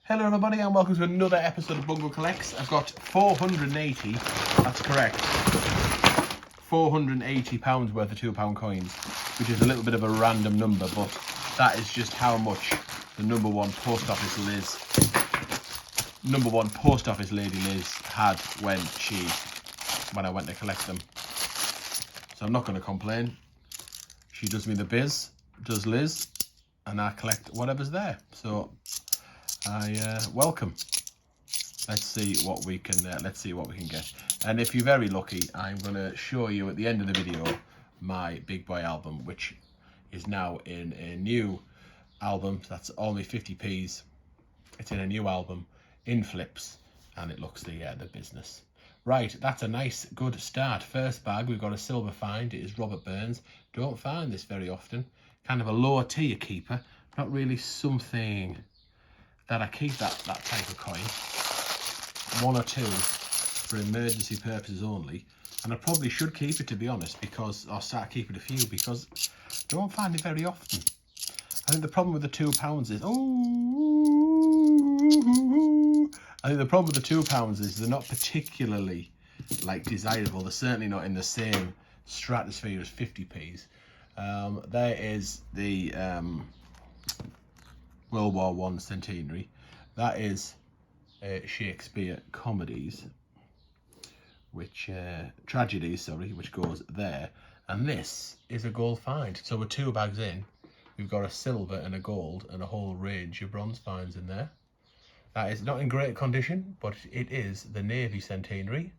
Hello everybody and welcome to another episode of Bungo Collects. I've got 480, that's correct, £480 worth of £2 coins, which is a little bit of a random number, but that is just how much the number one post office lady Liz had when I went to collect them. So I'm not going to complain. She does me the biz, does Liz, and I collect whatever's there. So I welcome. Let's see what we can get. And if you're very lucky, I'm going to show you at the end of the video my Big Boy album, which is now in a new album. That's only 50p's. It's in a new album in flips, and it looks the business. Right, that's a nice good start. First bag, we've got a silver find. It is Robert Burns. Don't find this very often. Kind of a lower tier keeper. Not really something that I keep that type of coin. One or two for emergency purposes only. And I probably should keep it, to be honest, because I'll start keeping a few because I don't find it very often. I think the problem with the £2 is they're not particularly desirable. They're certainly not in the same stratosphere as 50p's. There is the World War I centenary. That is Shakespeare comedies, tragedies, which goes there. And this is a gold find. So we're 2 bags in. We've got a silver and a gold and a whole range of bronze finds in there. That is not in great condition, but it is the Navy centenary.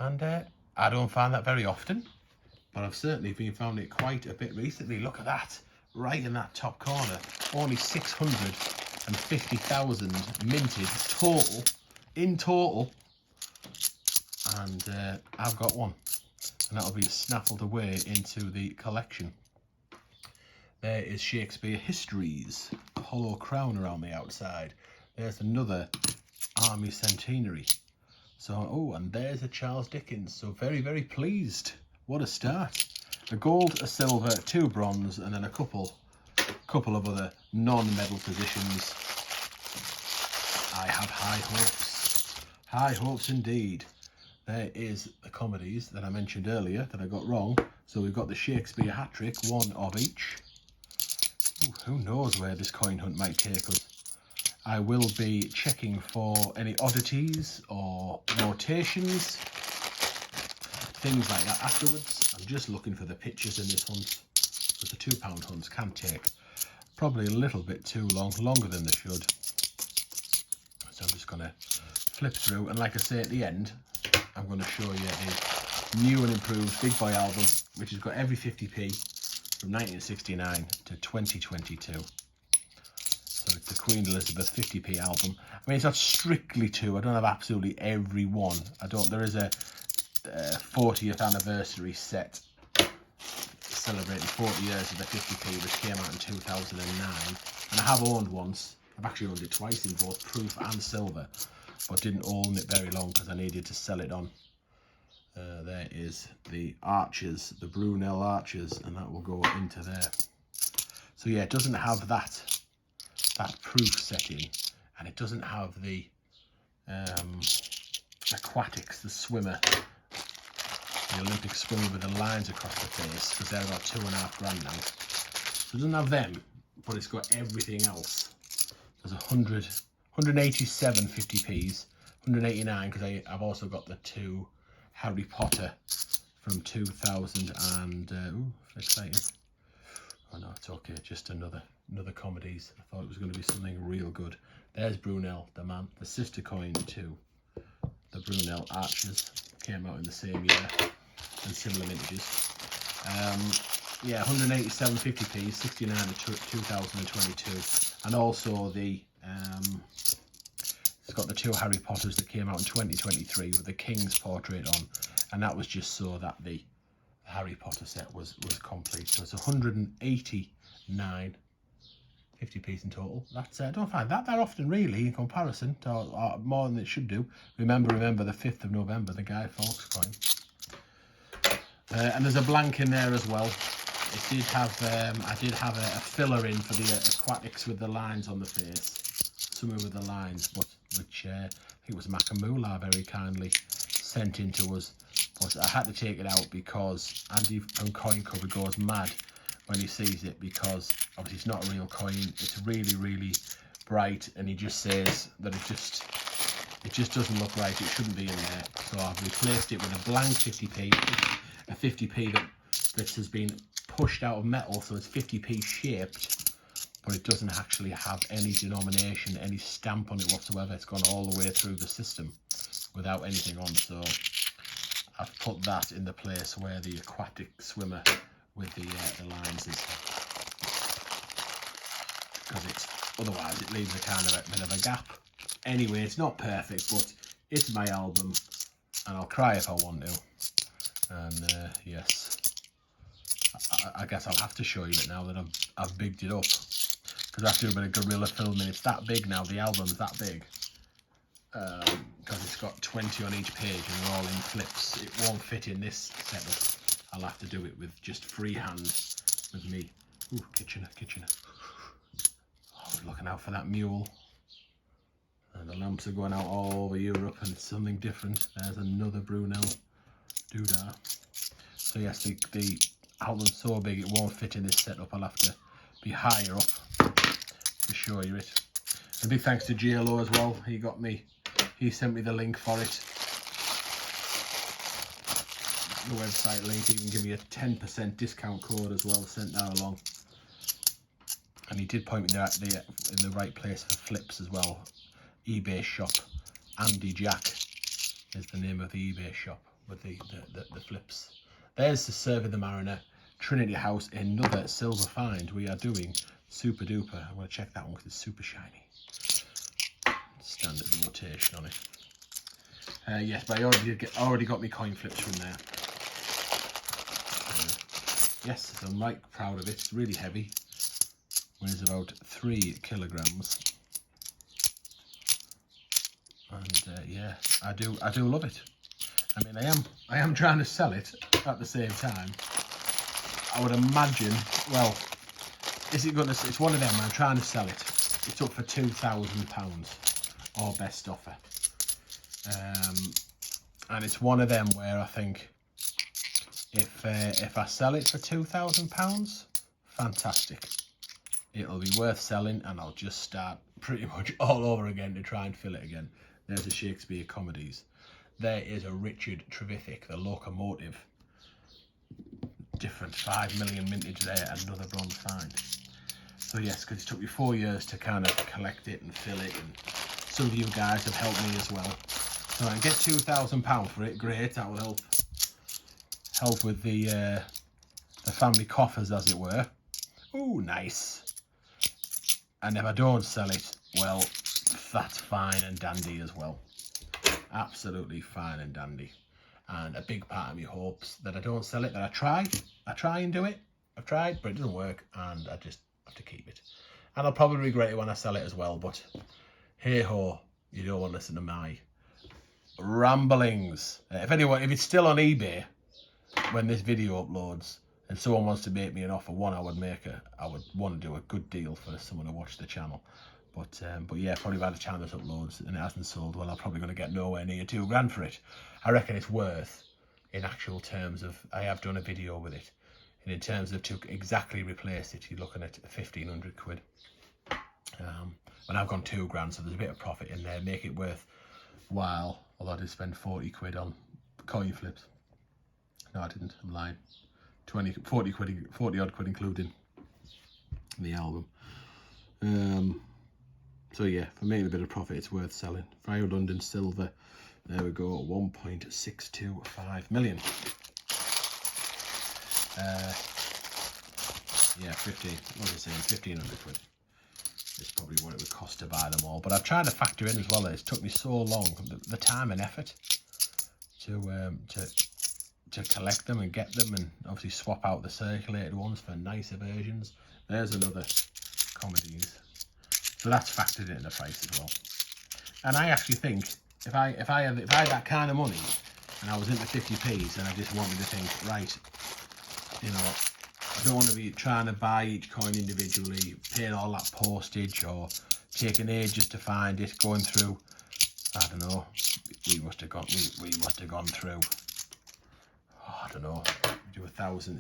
And I don't find that very often, but I've certainly found it quite a bit recently. Look at that, right in that top corner. Only 650,000 minted in total. And I've got one. And that'll be snaffled away into the collection. There is Shakespeare Histories, a hollow crown around the outside. There's another Army centenary. So, and there's a Charles Dickens. So very, very pleased. What a start. A gold, a silver, 2 bronze, and then a couple of other non-medal positions. I have high hopes. High hopes indeed. There is the comedies that I mentioned earlier that I got wrong. So we've got the Shakespeare hat-trick, 1 of each. Ooh, who knows where this coin hunt might take us. I will be checking for any oddities or rotations, things like that afterwards. I'm just looking for the pictures in this hunt, because the £2 hunts can take probably a little bit too long, longer than they should. So I'm just going to flip through, and like I say at the end, I'm going to show you the new and improved Big Boy album, which has got every 50p from 1969 to 2022. So it's the Queen Elizabeth 50p album. I mean, it's not strictly 2. I don't have absolutely every one. There is a 40th anniversary set celebrating 40 years of the 50p, which came out in 2009. And I have owned once. I've actually owned it twice in both proof and silver, but didn't own it very long because I needed to sell it on. There is the arches, the Brunel arches, and that will go into there. So yeah, it doesn't have that proof setting, and it doesn't have the aquatics, the swimmer, the Olympic swimmer with the lines across the face, because they're about £2.5 now. So it doesn't have them, but it's got everything else. There's 187 50p's, 189 because I've also got the 2 Harry Potter from 2000 and exciting. Oh no, it's okay, just another comedies. I thought it was going to be something real good. There's Brunel, the man, the sister coin to the Brunel arches, came out in the same year and similar vintages. Yeah, 187 50p, 69 to 2022, and also the it's got the 2 Harry Potters that came out in 2023 with the King's portrait on, and that was just so that the Harry Potter set was complete. So it's 189 50p's in total. That's I don't find that often really in comparison to more than it should do. Remember the 5th of November, the Guy Fawkes coin. And there's a blank in there as well. It did have I did have a filler in for the aquatics with the lines on the face. somewhere with the lines, but which I think was Makamula very kindly sent in to us. But I had to take it out because Andy from Coin Cover goes mad when he sees it, because obviously it's not a real coin. It's really, really bright, and he just says that it just doesn't look right. It shouldn't be in there. So I've replaced it with a blank 50p, a 50p that has been pushed out of metal, so it's 50p shaped, but it doesn't actually have any denomination, any stamp on it whatsoever. It's gone all the way through the system without anything on. So I've put that in the place where the aquatic swimmer with the lines is, because otherwise it leaves a kind of a bit of a gap. Anyway, it's not perfect, but it's my album, and I'll cry if I want to. And yes, I guess I'll have to show you it now that I've bigged it up, because I have to do a bit of guerrilla filming. It's that big now, the album's that big, because it's got 20 on each page and they're all in flips. It won't fit in this setup. I'll have to do it with just freehand with me. Ooh, Kitchener. Oh, we're looking out for that mule. And the lamps are going out all over Europe, and it's something different. There's another Brunel doodah. So yes, the album's so big it won't fit in this setup. I'll have to be higher up to show you it. And big thanks to JLO as well. He sent me the link for it. The website link. He can give me a 10% discount code as well, sent that along. And he did point me in the right place for flips as well. eBay shop. Andy Jack is the name of the eBay shop with the flips. There's the Survey the Mariner, Trinity House, another silver find. We are doing super duper. I'm going to check that one because it's super shiny. Standard rotation on it. Yes, but I already got my coin flips from there. Yes, I'm right proud of it. It's really heavy. Weighs about 3 kilograms. And yeah, I do love it. I mean, I am trying to sell it at the same time. I would imagine, well, is it gonna? It's one of them. I'm trying to sell it. It's up for £2,000 or best offer. And it's one of them where I think if I sell it for £2,000, fantastic. It'll be worth selling, and I'll just start pretty much all over again to try and fill it again. There's the Shakespeare Comedies. There is a Richard Trevithick, the Locomotive. Different 5 million mintage there, another bronze find. So yes, because it took me 4 years to kind of collect it and fill it, and some of you guys have helped me as well. So I can get £2,000 for it, great, that will help with the family coffers, as it were. Ooh, nice. And if I don't sell it, well, that's fine and dandy as well. Absolutely fine and dandy. And a big part of me hopes that I don't sell it, that I try and do it. I've tried, but it doesn't work, and I just have to keep it. And I'll probably regret it when I sell it as well, but hey ho, you don't want to listen to my ramblings. If it's still on eBay when this video uploads, and someone wants to make me an offer, I would want to do a good deal for someone to watch the channel. But yeah, probably by the time this uploads and it hasn't sold, well, I'm probably going to get nowhere near £2 for it. I reckon it's worth, in actual terms of, I have done a video with it, and in terms of to exactly replace it, you're looking at 1,500 quid. When I've gone £2 so there's a bit of profit in there, make it worthwhile. Although I did spend 40 quid on coin flips. No, I didn't, I'm lying. 40 odd quid including the album. So yeah, for making a bit of profit, it's worth selling. Friar London silver, there we go, 1.625 million. Yeah, 1,500 quid. It's probably what it would cost to buy them all. But I've tried to factor in as well that it's took me so long, the time and effort to collect them and get them, and obviously swap out the circulated ones for nicer versions. There's another Comedies. So that's factored into the price as well. And I actually think if I had that kind of money and I was into 50p's and I just wanted to think, right, you know, I don't want to be trying to buy each coin individually, paying all that postage or taken ages to find it, going through, I don't know, we must have gone through, oh, I don't know, do £1,000 a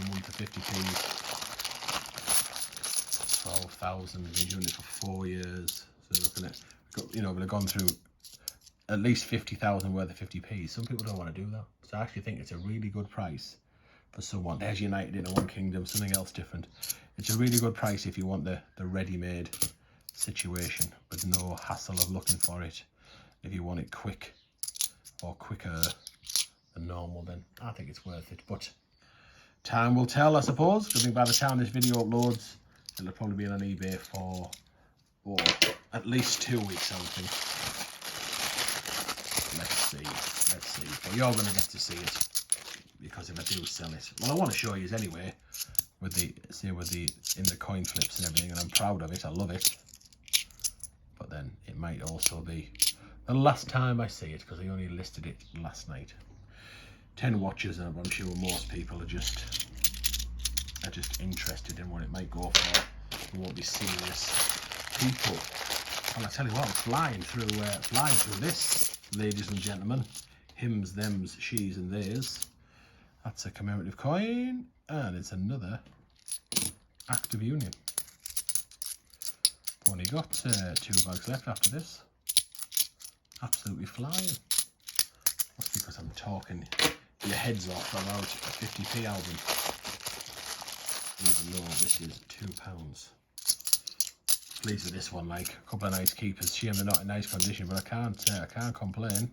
month for 50p, 12,000, we've been doing it for 4 years, so looking at, you know, we've gone through at least 50,000 worth of 50p. Some people don't want to do that, so I actually think it's a really good price for someone. There's United in a One Kingdom, something else different. It's a really good price if you want the ready-made situation with no hassle of looking for it. If you want it quick or quicker than normal, then I think it's worth it. But time will tell, I suppose. I think by the time this video uploads, it'll probably be on eBay for at least 2 weeks, I would think. Let's see. But you're going to get to see it, because if I do sell it, well, I want to show you anyway, with the in the coin flips and everything, and I'm proud of it. I love it. But then it might also be the last time I see it, because I only listed it last night. 10 watches, and I'm sure most people are just interested in what it might go for. We won't be serious people. And I tell you what, I'm flying through this, ladies and gentlemen. Hims, thems, she's, and theirs. That's a commemorative coin, and it's another Active Union. Only got 2 bags left after this. Absolutely flying. That's because I'm talking your heads off about a 50p album, even though this is £2. Pleased with this one, like, a couple of nice keepers. Shame they're not in nice condition, but I can't complain.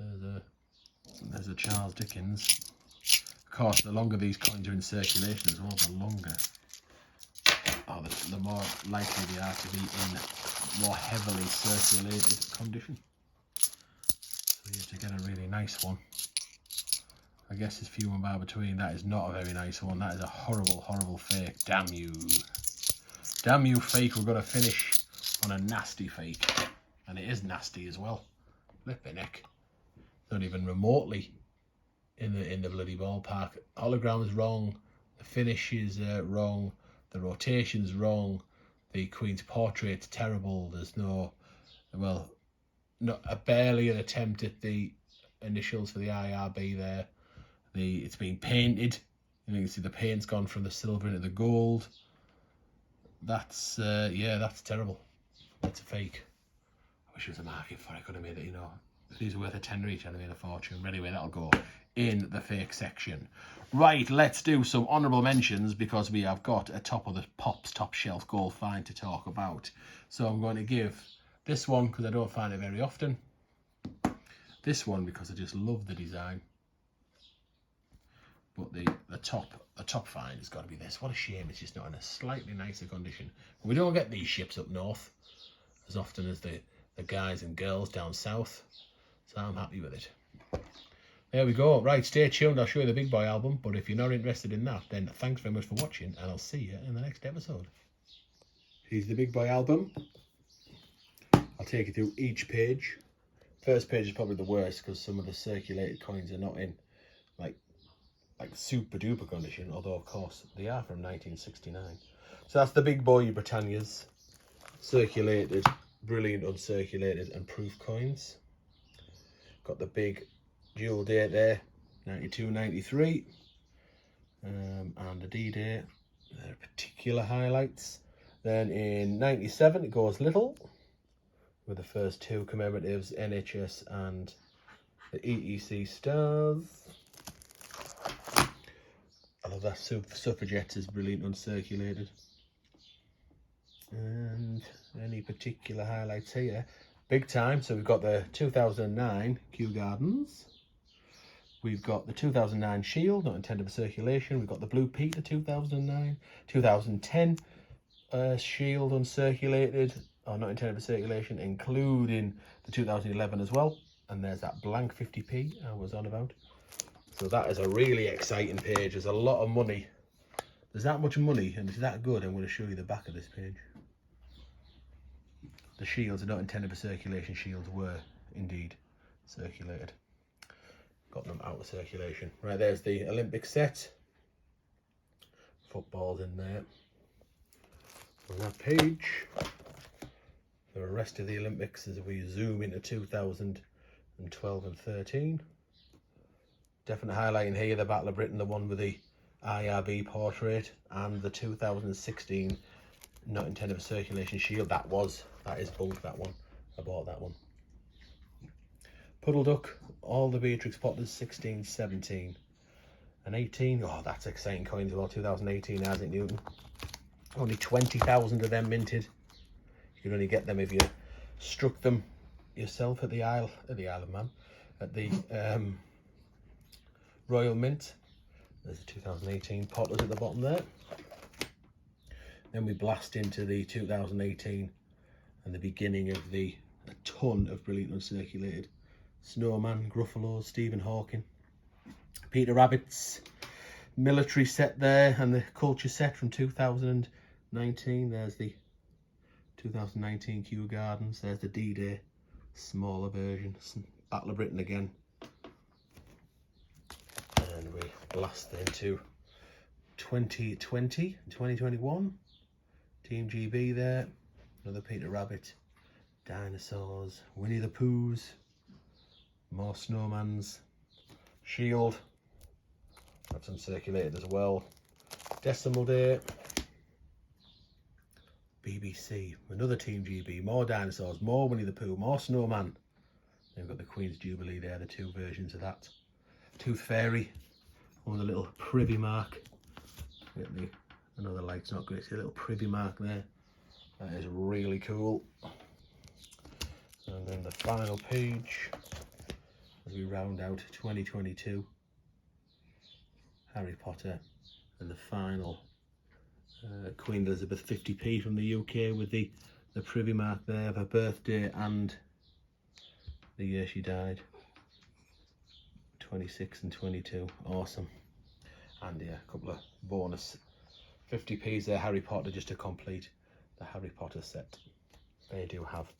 There's a Charles Dickens. Of course, the longer these coins are in circulation as well, the longer, or the more likely they are to be in more heavily circulated condition. So you have to get a really nice one. I guess it's few and far between. That is not a very nice one. That is a horrible, horrible fake. Damn you. Damn you, fake. We're going to finish on a nasty fake. And it is nasty as well. Flippin' heck. Not even remotely in the bloody ballpark. Hologram's wrong. The finish is wrong. The rotation's wrong. The Queen's portrait's terrible. There's no, well, not barely an attempt at the initials for the IRB there. It's been painted. You can see the paint's gone from the silver into the gold. That's yeah, that's terrible. That's a fake. I wish there was a market for it. I could have made it, you know. If these are worth a tenner each, I'd have made a fortune. But anyway, that'll go in the fake section. Right, let's do some honourable mentions, because we have got a top of the Pops top shelf gold find to talk about. So I'm going to give this one because I don't find it very often. This one because I just love the design. But the top find has got to be this. What a shame it's just not in a slightly nicer condition. We don't get these ships up north as often as the guys and girls down south. So I'm happy with it. There we go. Right, stay tuned. I'll show you the Big Boy album. But if you're not interested in that, then thanks very much for watching, and I'll see you in the next episode. Here's the Big Boy album. I'll take you through each page. First page is probably the worst because some of the circulated coins are not in like super duper condition, although of course they are from 1969. So that's the Big Boy Britannia's circulated, brilliant uncirculated and proof coins. Got the big dual date there, 92, 93, and the D-date, there are particular highlights. Then in 97 it goes little, with the first 2 commemoratives, NHS and the EEC stars. I love that Suffragettes is brilliant uncirculated. And any particular highlights here? Big time, so we've got the 2009 Kew Gardens. We've got the 2009 Shield, not intended for circulation. We've got the Blue Peter 2009. 2010 Shield uncirculated, or not intended for circulation, including the 2011 as well. And there's that blank 50p I was on about. So that is a really exciting page. There's a lot of money. There's that much money and it's that good. I'm going to show you the back of this page. The shields are not intended for circulation. Shields were indeed circulated. Got them out of circulation. Right, there's the Olympic set. Football's in there. On that page, the rest of the Olympics as we zoom into 2012 and 13. Definite highlighting here the Battle of Britain, the one with the IRB portrait, and the 2016 not intended for circulation shield. That is bulk, that one. I bought that one. Puddle Duck, all the Beatrix Potters, 16, 17 and 18. Oh, that's exciting coins as well. 2018 Isaac Newton. Only 20,000 of them minted. You can only get them if you struck them yourself at the Isle of Man, at the Royal Mint. There's a 2018 Potters at the bottom there. Then we blast into the 2018 and the beginning of a ton of brilliant uncirculated Snowman, Gruffalo's, Stephen Hawking, Peter Rabbit's military set there, and the culture set from 2019. There's the 2019 Kew Gardens. There's the D-Day smaller version. Battle of Britain again. And we blast into 2020 and 2021. Team GB there. Another Peter Rabbit. Dinosaurs. Winnie the Poohs. More Snowmans. Shield. Have some circulated as well. Decimal Day. BBC. Another Team GB. More dinosaurs. More Winnie the Pooh. More Snowman. They've got the Queen's Jubilee there. The two versions of that. Tooth Fairy. One with a little privy mark. I know the light's not great. See a little privy mark there. That is really cool. And then the final page as we round out 2022. Harry Potter and the final Queen Elizabeth 50p from the UK with the privy mark there of her birthday and the year she died. 26 and 22. Awesome. And yeah, a couple of bonus 50p's there, Harry Potter, just to complete the Harry Potter set. They do have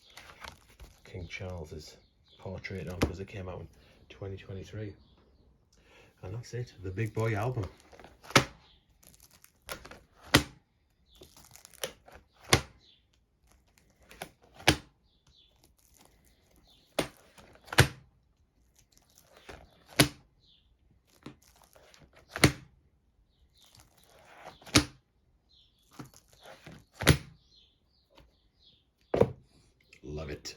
King Charles's portrait on because it came out in 2023. And that's it, the Big Boy album. Love it.